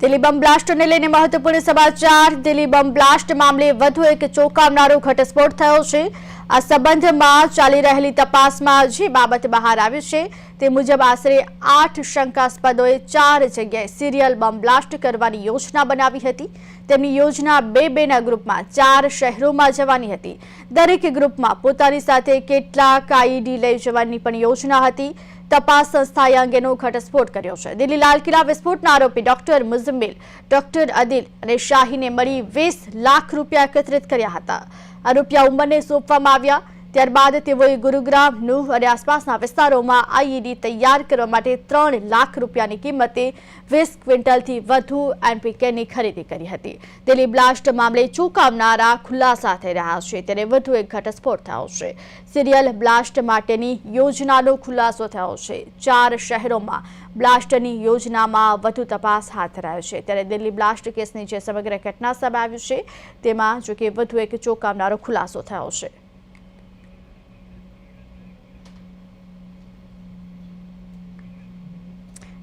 દિલ્હી બમ બ્લાસ્ટને લઈને મહત્વપૂર્ણ સમાચાર। દિલ્હી બમ બ્લાસ્ટ મામલે વધુ એક ચોંકાવનારો ઘટસ્ફોટ થયો છે। આ સંબંધમાં ચાલી રહેલી તપાસમાં જે બાબત બહાર આવી છે તે મુજબ આશરે 8 શંકાસ્પદોએ 4 જગ્યાએ સિરિયલ બમ બ્લાસ્ટ કરવાની યોજના બનાવી હતી। તેમની યોજના બે-બેના ગ્રુપમાં 4 શહેરોમાં જવાની હતી। દરેક ગ્રુપમાં પોતાની સાથે કેટલાક આઈડી લઈ જવાની પણ યોજના હતી। तपास संस्थाए अंगेनो घटस्फोट कर्यो छे। दिल्ली लाल किला विस्फोटना आरोपी डॉक्टर मुजम्मिल, डॉक्टर अदिल अने शाहीने मળી 20 लाख रूपिया एकत्रित कर्या हता। आ रूपिया उमरने सोंपवामां આવ્યા। ત્યારબાદ તેઓએ ગુરુગ્રામ, નૂહ અને આસપાસના વિસ્તારોમાં આઈઈડી તૈયાર કરવા માટે 3 લાખ રૂપિયાની કિંમતે 20 ક્વિન્ટલથી વધુ એનપીકેની ખરીદી કરી હતી। દિલ્હી બ્લાસ્ટ મામલે ચોંકાવનારા ખુલાસા થઈ રહ્યા છે ત્યારે વધુ એક ઘટસ્ફોટ થયો છે। સિરિયલ બ્લાસ્ટ માટેની યોજનાનો ખુલાસો થયો છે। 4 શહેરોમાં બ્લાસ્ટની યોજનામાં વધુ તપાસ હાથ ધરાઈ છે ત્યારે દિલ્હી બ્લાસ્ટ કેસની જે સમગ્ર ઘટના સામે આવી છે તેમાં જો કે વધુ એક ચોંકાવનારો ખુલાસો થયો છે।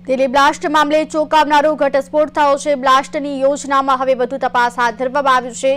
दिल्ली ब्लास्ट मामले चौंकावनारो घटस्फोट थयो छे। ब्लास्टनी योजनामां हवे वधु तपास हाथ धरवामां आवी छे।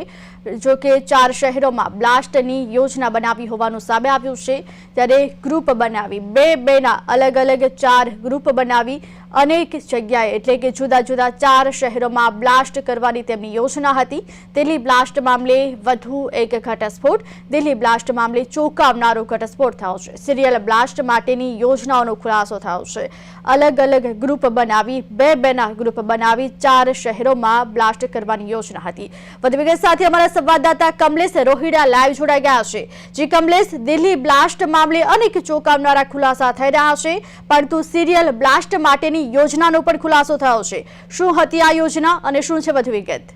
जो कि 4 शहेरोमां ब्लास्टनी योजना बनावी होवानुं सामे आव्युं छे। त्यारे ग्रुप बनावी બે-બેના अलग अलग 4 ग्रुप बनावी अनेक जग्याए एटले के जुदा जुदा 4 शहेरोमां ब्लास्ट करवानी तेमनी योजना हती। दिल्ही ब्लास्ट मामले वधु एक घटस्फोट। दिल्ही ब्लास्ट मामले चौंकावनारो घटस्फोट थयो छे। सिरियल ब्लास्ट माटेनी योजनाओनो खुलासो थयो छे। अलग अलग ग्रुप बनावी બે-બેના ग्रुप बनावी 4 शहेरोमां ब्लास्ट करवानी योजना हती। વધુ વિગત સાથે અમારા संवाददाता कमलेश रोहिड़ा लाइव जोड़ाई गया है। जी कमलेश, दिल्ही ब्लास्ट मामले अनेक चौंकावनारा खुलासा थई रह्या छे, परंतु सीरियल ब्लास्ट माटेनी योजनानो पण खुलासो थयो छे। शुं हती आ योजना अने शुं छे વધુ વિગત?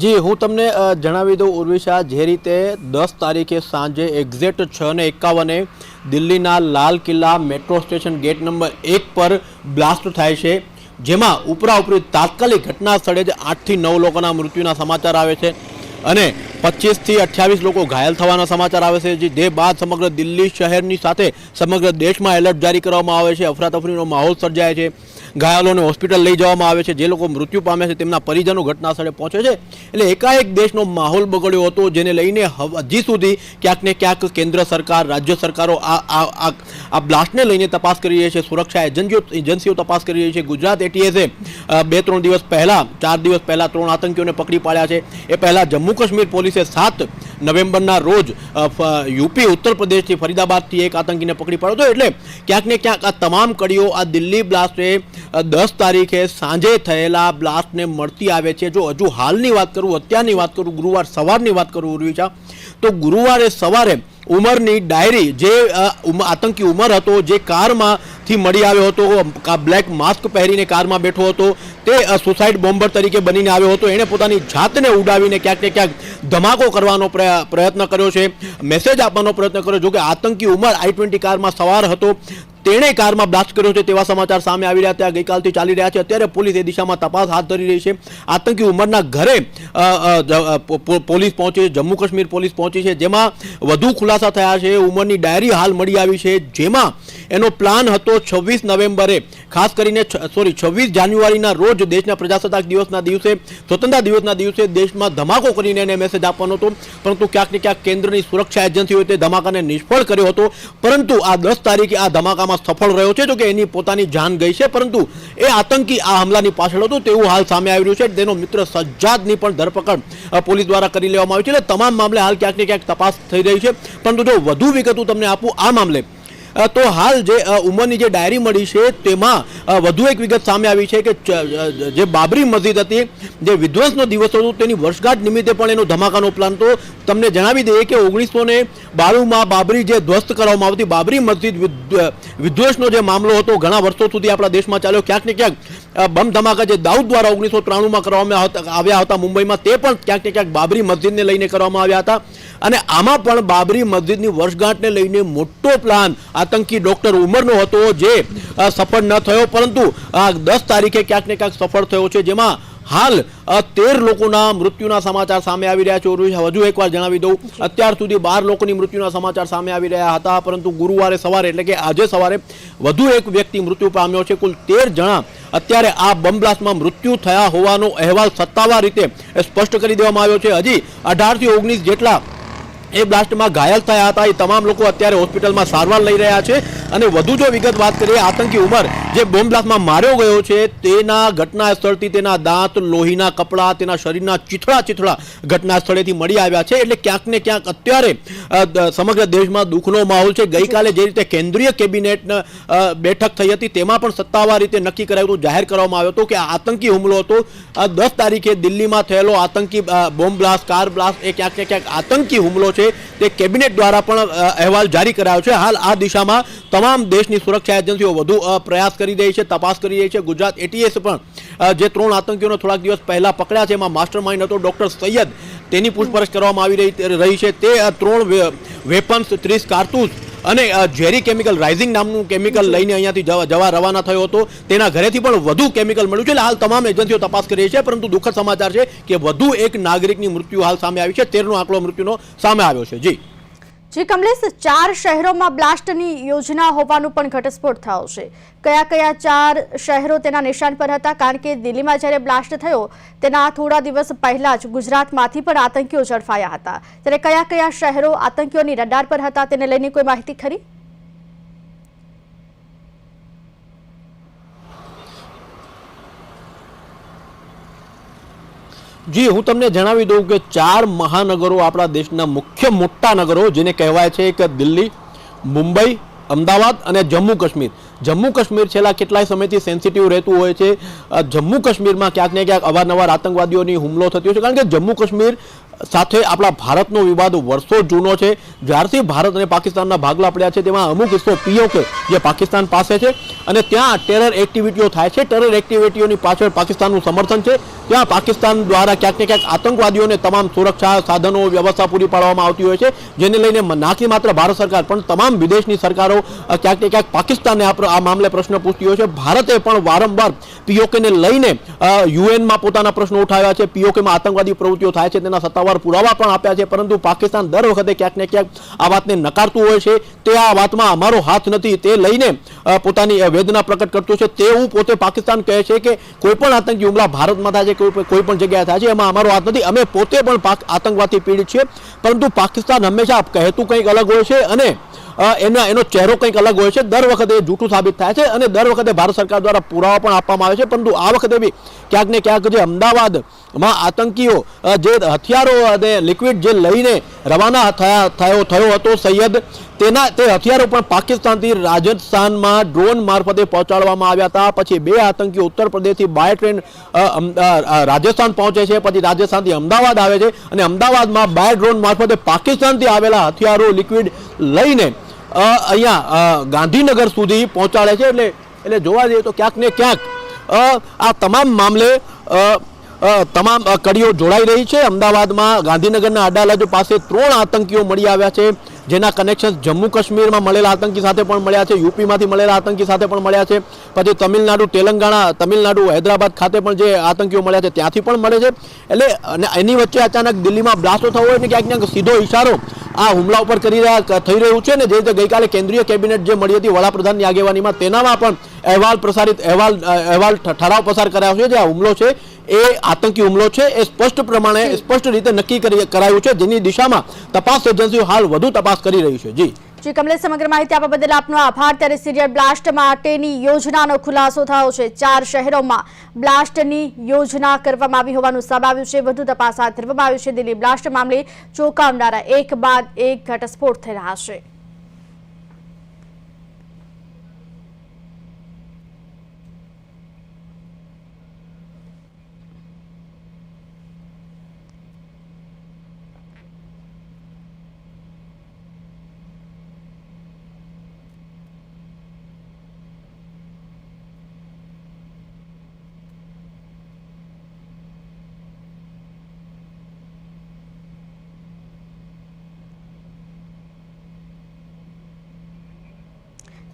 जी हूँ तमने जणावी दूँ उर्विशा, जे रीते 10 तारीखे सांजे exact 6:51 दिल्लीना Lal Qila metro station gate number 1 पर ब्लास्ट थाय छे, जेमां उपराउपरी तात्कालिक घटना स्थळे ज 8 થી 9 लोकोना मृत्युना समाचार आवे छे અને 25 થી 28 લોકો ઘાયલ થવાના સમાચાર આવે છે। જે બાદ સમગ્ર દિલ્હી શહેરની સાથે સમગ્ર દેશમાં એલર્ટ જારી કરવામાં આવે છે। અફરાતફરીનો માહોલ સર્જાય છે। ઘાયલોને હોસ્પિટલ લઈ જવામાં આવે છે। જે લોકો મૃત્યુ પામે છે તેમના પરિજનો ઘટના સ્થળે પહોંચે છે। એટલે એકાએક દેશનો માહોલ બગડ્યો હતો, જેને લઈને હજી સુધી ક્યાંક ને ક્યાંક કેન્દ્ર સરકાર, રાજ્ય સરકારો આ બ્લાસ્ટને લઈને તપાસ કરી રહી છે। સુરક્ષા એજન્સીઓ તપાસ કરી રહી છે। ગુજરાત એટીએસે 2-3 દિવસ પહેલા, 4 દિવસ પહેલા 3 આતંકીઓને પકડી પાડ્યા છે। એ પહેલા જમ્મુ કાશ્મીર પોલીસે 7 નવેમ્બરના રોજ યુપી, ઉત્તર પ્રદેશથી, ફરીદાબાદથી એક આતંકીને પકડી પાડ્યો હતો। એટલે ક્યાંક ને ક્યાંક આ તમામ કડીઓ આ દિલ્હી બ્લાસ્ટે 10 તારીખે સાંજે થયેલા બ્લાસ્ટને મળતી આવે છે। જો હજુ હાલની વાત કરું, અત્યારની વાત કરું, ગુરુવાર સવારની વાત કરું ઉર્વિશા, તો ગુરુવારે સવારે ઉમરની ડાયરી, જે આતંકી ઉમર હતો, જે કારમાંથી મળી આવ્યો હતો, બ્લેક માસ્ક પહેરીને કારમાં બેઠો હતો, તે સુસાઇડ બોમ્બર તરીકે બનીને આવ્યો હતો। એણે પોતાની જાતને ઉડાવીને ક્યાંક ને ક્યાંક ધમાકો કરવાનો પ્રયત્ન કર્યો છે, મેસેજ આપવાનો પ્રયત્ન કર્યો। જો કે આતંકી ઉમર i20 કારમાં સવાર હતો, તેણે કારમાં બ્લાસ્ટ કર્યો છે તેવા સમાચાર સામે આવી રહ્યા હતા। ગઈકાલથી ચાલી રહ્યા છે। અત્યારે પોલીસ એ દિશામાં તપાસ હાથ ધરી રહી છે। આતંકી ઉમરના ઘરે પોલીસ પહોંચી છે, જમ્મુ કાશ્મીર પોલીસ પહોંચી છે, જેમાં વધુ ખુલાસા થયા છે। ઉમરની ડાયરી હાલ મળી આવી છે, જેમાં એનો પ્લાન હતો 26 નવેમ્બરે, ખાસ કરીને 26 જાન્યુઆરીના રોજ દેશના પ્રજાસત્તાક દિવસના દિવસે, સ્વતંત્રતા દિવસના દિવસે દેશમાં ધમાકો કરીને એને મેસેજ આપવાનો હતો, પરંતુ ક્યાંક ને ક્યાંક કેન્દ્રની સુરક્ષા એજન્સીઓએ તે ધમાકાને નિષ્ફળ કર્યો હતો। પરંતુ આ 10 તારીખે આ ધમાકામાં સફળ રહ્યો છે। જો કે એની પોતાની જાન ગઈ છે, પરંતુ એ આતંકી આ હમલાની પાછળ હતો તેવું હાલ સામે આવી રહ્યું છે। તેનો મિત્ર સજ્જાદની પણ ધરપકડ પોલીસ દ્વારા કરી લેવામાં આવી છે। એટલે તમામ મામલે હાલ ક્યાંક ને ક્યાંક તપાસ થઈ રહી છે। પરંતુ જો વધુ વિગત હું તમને આપું આ મામલે, તો હાલ જે ઉમરની જે ડાયરી મળી છે તેમાં વધુ એક વિગત સામે આવી છે કે જે બાબરી મસ્જિદ હતી, જે વિધ્વંસનો દિવસ હતો, તેની વર્ષગાંઠ નિમિત્તે પણ એનો ધમાકાનો પ્લાન તો તમને જણાવી દઈએ કે 1992માં બાબરી જે ધ્વસ્ત કરવામાં આવતી બાબરી મસ્જિદ વિધ્વંસનો જે મામલો હતો, ઘણા વર્ષો સુધી આપણા દેશમાં ચાલ્યો। ક્યાંક ને ક્યાંક બમ ધમાકા જે દાઉદ દ્વારા 1993માં કરવામાં આવ્યા હતા મુંબઈમાં, તે પણ ક્યાંક ને ક્યાંક બાબરી મસ્જિદને લઈને કરવામાં આવ્યા હતા। અને આમાં પણ બાબરી મસ્જિદની વર્ષગાંઠને લઈને મોટો પ્લાન આતંકી ડોક્ટર ઉમરનો હતો, જે સફળ ન થયો, પરંતુ 10 તારીખે ક્યાંક ને ક્યાંક સફળ થયો છે, જેમાં હાલ 13 લોકોના મૃત્યુના સમાચાર સામે આવી રહ્યા છે. વધુ એકવાર જણાવી દઉં, અત્યાર સુધી 12 લોકોની મૃત્યુના સમાચાર સામે આવી રહ્યા હતા, પરંતુ ગુરુવારે સવારે એટલે કે આજે સવારે વધુ એક વ્યક્તિ મૃત્યુ પામ્યો છે. કુલ 13 જણા અત્યારે આ બોમ્બ બ્લાસ્ટમાં મૃત્યુ થયા હોવાનો અહેવાલ સત્તાવાર રીતે સ્પષ્ટ કરી દેવામાં આવ્યો છે. હજી 18 થી 19 જેટલા એ બ્લાસ્ટમાં ઘાયલ થયા હતા. એ તમામ લોકો અત્યારે હોસ્પિટલમાં સારવાર લઈ રહ્યા છે. અને વધુ જો વિગત વાત કરીએ, આતંકી ઉમર જે બોમ્બ બ્લાસ્ટમાં માર્યો ગયો છે તેના ઘટના સ્થળથી તેના દાંત, લોહીના કપડાં, તેના શરીરના ચીથડા ઘટના સ્થળેથી મળી આવ્યા છે. એટલે ક્યાંક ને ક્યાંક અત્યારે સમગ્ર દેશમાં દુઃખનો માહોલ છે. ગઈકાલે જે રીતે કેન્દ્રીય કેબિનેટ બેઠક થઈ હતી તેમાં પણ સત્તાવાર રીતે નક્કી કરાયું, જાહેર કરવામાં આવ્યો હતો કે આ આતંકી હુમલો હતો. 10 તારીખે દિલ્હીમાં થયેલો આતંકી બોમ્બ બ્લાસ્ટ, કાર બ્લાસ્ટ એ ક્યાંક ને ક્યાંક આતંકી હુમલો છે. તે કેબિનેટ દ્વારા પણ અહેવાલ જારી કરાયો છે. હાલ આ દિશામાં તમામ દેશની સુરક્ષા એજન્સીઓ વધુ પ્રયાસ કરી રહી છે, તપાસ કરી રહી છે. ગુજરાત ATS પણ જે 3 આતંકીઓને થોડાક દિવસ પહેલા પકડ્યા છે, એમાં માસ્ટરમાઇન્ડ હતો ડોક્ટર સૈયદ, તેની પૂછપરછ કરવામાં આવી રહી છે. તે 3 વેપન્સ, 30 કારતૂસ અને ઝેરી કેમિકલ, રાઇઝિંગ નામનું કેમિકલ લઈને અહીંયાથી જવા રવાના થયો હતો. તેના ઘરેથી પણ વધુ કેમિકલ મળ્યું છે. એટલે હાલ તમામ એજન્સીઓ તપાસ કરી રહી છે. પરંતુ દુઃખદ સમાચાર છે કે વધુ એક નાગરિકની મૃત્યુ હાલ સામે આવી છે. 13નો આંકડો મૃત્યુનો સામે આવ્યો છે. જી કમલેશ, 4 શહેરોમાં બ્લાસ્ટની યોજના હોવાનું પણ ઘટસ્ફોટ થયો છે. કયા 4 શહેરો તેના નિશાન પર હતા? કારણ કે દિલ્હીમાં જ્યારે બ્લાસ્ટ થયો તેના થોડા દિવસ પહેલા જ ગુજરાતમાંથી પણ આતંકીઓ ઝડપાયા હતા. ત્યારે કયા શહેરો આતંકીઓની રડાર પર હતા તેને લઈને કોઈ માહિતી ખરી? જી, હું તમને જણાવી દઉં કે 4 મહાનગરો આપણા દેશના મુખ્ય મોટા નગરો જેને કહેવાય છે કે દિલ્હી, મુંબઈ, અમદાવાદ અને જમ્મુ કાશ્મીર. જમ્મુ કાશ્મીર છેલ્લા કેટલાય સમયથી સેન્સિટિવ રહેતું હોય છે. જમ્મુ કાશ્મીરમાં ક્યાંક ને ક્યાંક અવારનવાર આતંકવાદીઓની હુમલો થતી હોય છે. કારણ કે જમ્મુ કાશ્મીર સાથે આપણા ભારતનો વિવાદ વર્ષો જૂનો છે. જ્યારથી ભારત અને પાકિસ્તાનના ભાગલા પડ્યા છે તેમાં અમુક હિસ્સો POK જે પાકિસ્તાન પાસે છે અને ત્યાં ટેરર એક્ટિવિટીઓ થાય છે. ટેરર એક્ટિવિટીઓની પાછળ પાકિસ્તાનનું સમર્થન છે. ત્યાં પાકિસ્તાન દ્વારા ક્યાંક ને ક્યાંક આતંકવાદીઓને તમામ સુરક્ષા સાધનો, વ્યવસ્થા પૂરી પાડવામાં આવતી હોય છે, જેને લઈને નાકી માત્ર ભારત સરકાર પણ તમામ વિદેશની સરકારો ક્યાંક ને ક્યાંક પાકિસ્તાનને આ મામલે પ્રશ્ન પૂછતી હોય છે. ભારતે પણ વારંવાર POKને લઈને UN-માં પોતાના પ્રશ્નો ઉઠાવ્યા છે. POKમાં આતંકવાદી પ્રવૃત્તિઓ થાય છે તેના સત્તાવાર પુરાવા પણ આપ્યા છે. પરંતુ પાકિસ્તાન દર વખતે ક્યાંક ને ક્યાંક આ વાતને નકારતું હોય છે. તે આ વાતમાં અમારો હાથ નથી તે લઈને પોતાની વેદના પ્રકટ કરતું છે. તેવું પોતે પાકિસ્તાન કહે છે કે કોઈ પણ આતંકી હુમલા ભારતમાં થાય છે, કોઈ પણ જગ્યાએ થાય છે, એમાં અમારો હાથ નથી. અમે પોતે પણ આતંકવાદથી પીડિત છીએ. પરંતુ પાકિસ્તાન હંમેશા કહેતું કંઈક અલગ હોય છે અને એનો ચહેરો કંઈક અલગ હોય છે. દર વખતે જૂઠું સાબિત થાય છે અને દર વખતે ભારત સરકાર દ્વારા પુરાવા પણ આપવામાં આવે છે. પરંતુ આ વખતે બી ક્યાંક ને ક્યાંક જે અમદાવાદમાં આતંકીઓ જે હથિયારો અને લિક્વિડ જે લઈને રવાના થયો હતો સૈયદ, તે હથિયારો પણ પાકિસ્તાનથી રાજસ્થાનમાં ડ્રોન મારફતે પહોંચાડવામાં આવ્યા હતા. પછી 2 આતંકીઓ ઉત્તર પ્રદેશથી બાય ટ્રેન રાજસ્થાન પહોંચે છે, પછી રાજસ્થાનથી અમદાવાદ આવે છે અને અમદાવાદમાં બાય ડ્રોન મારફતે પાકિસ્તાનથી આવેલા હથિયારો, લિક્વિડ લઈને અહીંયા ગાંધીનગર સુધી પહોંચાડે છે. એટલે જોવા જઈએ તો ક્યાંક ને ક્યાંક આ તમામ મામલે તમામ કડીઓ જોડાઈ રહી છે. અમદાવાદમાં ગાંધીનગરના અડાલજ પાસે 3 આતંકીઓ મળી આવ્યા છે, જેના કનેક્શન જમ્મુ કાશ્મીરમાં મળેલા આતંકી સાથે પણ મળ્યા છે, યુપીમાંથી મળેલા આતંકી સાથે પણ મળ્યા છે, પછી તમિલનાડુ, તેલંગાણા, તમિલનાડુ, હૈદરાબાદ ખાતે પણ જે આતંકીઓ મળ્યા છે ત્યાંથી પણ મળે છે. એટલે એની વચ્ચે અચાનક દિલ્હીમાં બ્લાસ્ટો થવો હોય ને ક્યાંક ક્યાંક સીધો ઇશારો આ હુમલા ઉપર થઈ રહ્યું છે ને. જે રીતે ગઈકાલે કેન્દ્રીય કેબિનેટ જે મળી હતી વડાપ્રધાનની આગેવાનીમાં, તેનામાં પણ અહેવાલ ઠરાવ પસાર કરાયો છે. જે આ હુમલો છે એ આતંકી હુમલો છે એ સ્પષ્ટ રીતે નક્કી કરાયું છે, જેની દિશામાં તપાસ એજન્સીઓ હાલ વધુ તપાસ કરી રહી છે. જી કમલેશ, સમગ્ર માહિતી આપવા બદલ આપનો આભાર. ત્યારે સિરિયલ બ્લાસ્ટ માટેની યોજનાનો ખુલાસો થયો છે. 4 શહેરોમાં બ્લાસ્ટની યોજના કરવામાં આવી હોવાનું સામે આવ્યું છે. વધુ તપાસ હાથ ધરવામાં આવી છે. દિલ્હી બ્લાસ્ટ મામલે ચોંકાવનારા એક બાદ એક ઘટસ્ફોટ થઈ રહ્યા છે.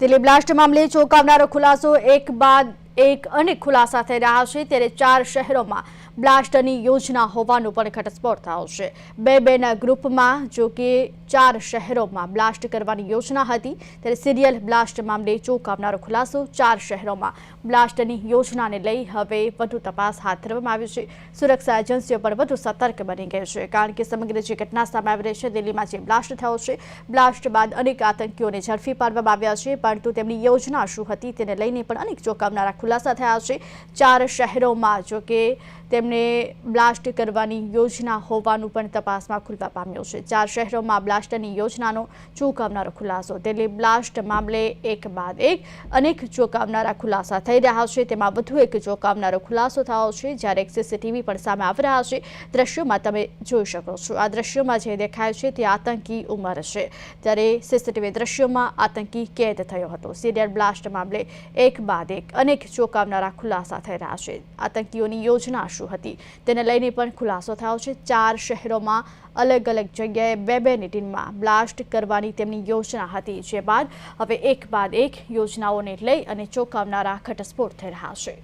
દિલ્હી બ્લાસ્ટ મામલે ચોંકાવનારો ખુલાસો એક બાદ એક અનેક ખુલાસા થઈ રહ્યા છે ત્યારે 4 શહેરોમાં બ્લાસ્ટની યોજના હોવાનું પણ ઘટસ્ફોટ થયો છે. બે-બેના ગ્રુપમાં જો કે 4 શહેરોમાં બ્લાસ્ટ કરવાની યોજના હતી ત્યારે સિરિયલ બ્લાસ્ટ મામલે ચોંકાવનારો ખુલાસો. 4 શહેરોમાં બ્લાસ્ટની યોજનાને લઈ હવે વધુ તપાસ હાથ ધરવામાં આવી છે. સુરક્ષા એજન્સીઓ પણ વધુ સતર્ક બની ગઈ છે કારણ કે સમગ્ર જે ઘટના સામે આવી રહી છે દિલ્હીમાં જે બ્લાસ્ટ થયો છે, બ્લાસ્ટ બાદ અનેક આતંકીઓને ઝડપી પાડવામાં આવ્યા છે, પરંતુ તેમની યોજના શું હતી તેને લઈને પણ અનેક ચોંકાવનારા ખુલાસા થયા છે. 4 શહેરોમાં જો કે તેમને બ્લાસ્ટ કરવાની યોજના હોવાનું પણ તપાસમાં ખુલવા પામ્યું છે. 4 શહેરોમાં બ્લાસ્ટની યોજનાનો ચોંકાવનારો ખુલાસો. દિલ્હી બ્લાસ્ટ મામલે એક બાદ એક અનેક ચોંકાવનારા ખુલાસા થઈ રહ્યા છે. તેમાં વધુ એક ચોંકાવનારો ખુલાસો થયો છે જ્યારે એક સીસીટીવી પણ સામે આવી રહ્યા છે. દ્રશ્યોમાં તમે જોઈ શકો છો. આ દ્રશ્યોમાં જે દેખાય છે તે આતંકી ઉમર છે ત્યારે સીસીટીવી દ્રશ્યોમાં આતંકી કેદ થયો હતો. સિરિયલ બ્લાસ્ટ મામલે એક બાદ એક અનેક ચોંકાવનારા ખુલાસા થઈ રહ્યા છે. આતંકીઓની યોજના શું હતી તેને લઈને પણ ખુલાસો થયો છે. 4 શહેરોમાં અલગ અલગ જગ્યાએ બે-બેની ટીમમાં બ્લાસ્ટ કરવાની તેમની યોજના હતી, જે બાદ હવે એક બાદ એક યોજનાઓને લઈ અને ચોંકાવનારા ઘટસ્ફોટ થઈ રહ્યા છે.